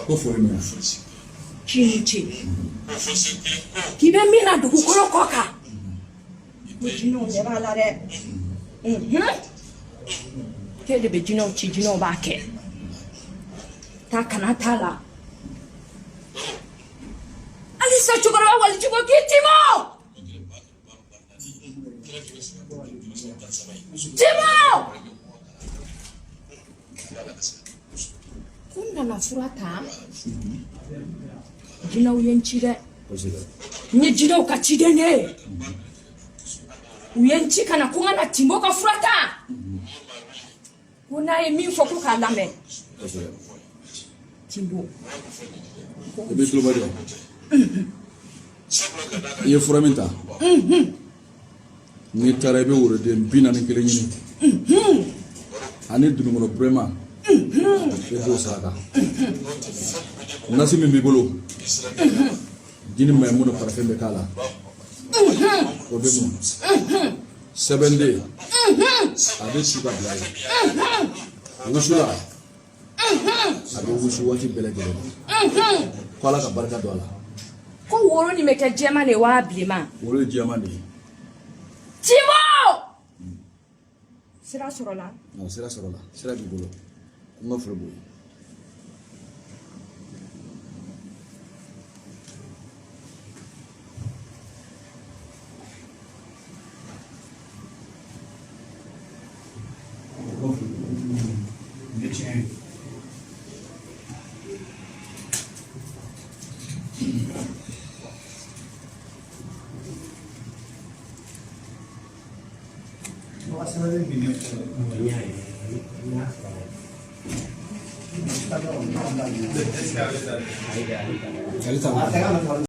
Ko fori me Chinchi. Kibe mina dugukolo koka. Jino ne ba la de. Ke de be jino chi jino ba ke. Ta kana ta la. Alisa chukara wali chuko kitimo. Timo. Kunda na furata. Jina uyenchi de. Nye jina ukachide ne. Uyenchi kana kunga na timbo ka furata. Kuna emi foku kalame. Timbo. Ebe tulo bari. Ye furamenta. Ni tarebe wure de bina ni kele nyini. Ani dungono brema. Ebo saka. Nasi min bibolo. Jini maimuna parfum be kala. Obemu. 7 day. Ade sugar blai. Wusula. Ade wusu wati belegele. Kwala ka barka dola. Ko woro ni meke jema ne wa blema. Woro jema ne. Timo! Sira sorola. No, sira sorola. Sira bibolo. Ngo frebo.